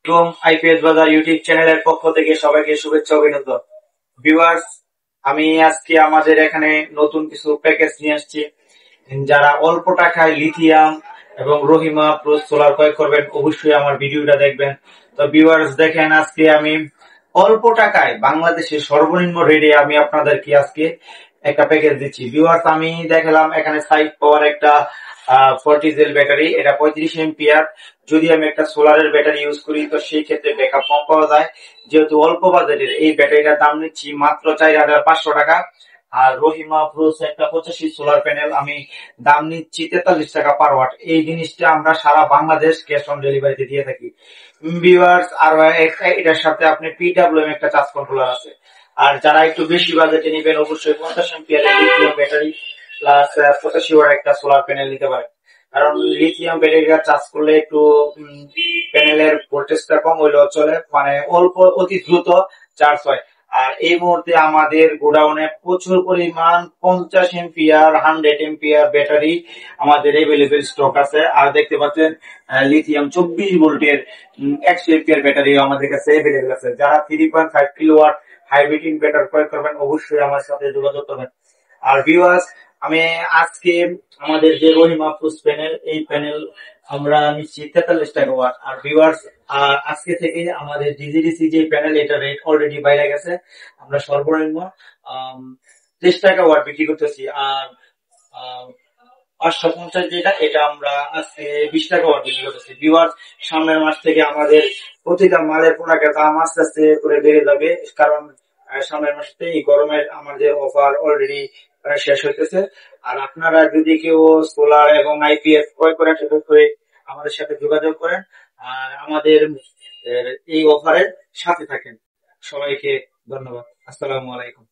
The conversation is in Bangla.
আইপিএস বাজার ইউটিউব চ্যানেলের পক্ষ থেকে সবাইকে শুভেচ্ছা অভিনন্দন। ভিউয়ার্স, আমি আজকে আমাদের এখানে নতুন কিছু প্যাকেজ নিয়ে আসছি। যারা অল্প টাকায় লিথিয়াম এবং রহিমা প্লাস সোলার ক্রয় করবেন অবশ্যই আমার ভিডিওটা দেখবেন। তো ভিউয়ার্স দেখেন, আজকে আমি অল্প টাকায় বাংলাদেশের সর্বনিম্ন রেটে আমি আপনাদেরকে আজকে একটা প্যাকেজ দিচ্ছি। ভিউয়ার্স, আমি দেখালাম এখানে সাইড পাওয়ার একটা 40 জেল ব্যাটারি, এটা 35 এম্পিয়ার। যদি আমি একটা সোলারের ব্যাটারি ইউজ করি তো সেই ক্ষেত্রে ব্যাকআপ কম পাওয়া যায়। যেহেতু অল্প বাজেটের এই ব্যাটারিটার দাম নিচ্ছি মাত্র 4,500 টাকা। আর রহিমা প্লাস একটা 85 সোলার প্যানেল আমি দাম নিচ্ছি 43 টাকা পার ওয়াট। এই জিনিসটা আমরা সারা বাংলাদেশ ক্যাশ অন ডেলিভারিতে দিয়ে থাকি। ভিউয়ার্স, আর এটার সাথে আপনি পিডব্লিউএম একটা চার্জ কন্ট্রোলার আছে। আর যারা একটু বেশি বাজেটে নেবেন অবশ্যই 50 এম্পিয়ারের লিথিয়াম ব্যাটারি প্লাস 85 ওয়াট একটা সোলার প্যানেল নিতে পারেন। কারণ লিথিয়াম ব্যাটারিটা চার্জ করলে একটু প্যানেলের ভোল্টেজটা কম হইলেও চলে, মানে অল্প অতি দ্রুত চার্জ হয়। আর এই মুহূর্তে আমাদের গোডাউনে প্রচুর পরিমাণ 50 এম্পিয়ার 100 এম্পিয়ার ব্যাটারি আমাদের এভেলেবেল স্টক আছে। আর দেখতে পাচ্ছেন লিথিয়াম 24 ভোল্টের 100 এম্পিয়ার ব্যাটারি আমাদের কাছে এভেলেবেল আছে। যারা 3.5 কিলোওয়াট হাইব্রিড ইনভার্টার ক্রয় করবেন অবশ্যই আমার সাথে যোগাযোগ করবেন। আর ভিউয়ার্স, আমি আজকে আমাদের যে রহিমা প্লাস প্যানেল, এই প্যানেল আমরা নিচ্ছি 43 টাকা ওয়াট। আর ভিউয়ার্স, আজকে থেকে আমাদের ডিজিডিসি যে প্যানেল, এটা রেট অলরেডি বাইরে গেছে। আমরা সর্বনিম্ন 30 টাকা ওয়াট বিক্রি করতেছি। আর 550 যেটা, এটা আমরা আজকে 20 টাকা ওয়াট বিক্রি করতেছি। ভিউয়ার্স, সামনের মাস থেকে আমাদের প্রতিটা মালের প্রোডাক্টের দাম আস্তে আস্তে করে বেড়ে যাবে। কারণ সামনের মাসে এই গরমের আমাদের অফার অলরেডি শেষ হইতেছে। আর আপনারা যদি কেউ সোলার এবং আইপিএস ক্রয় করেন সেক্ষেত্রে আমাদের সাথে যোগাযোগ করেন। আর আমাদের এই অফারের সাথে থাকেন। সবাইকে ধন্যবাদ। আসসালামু আলাইকুম।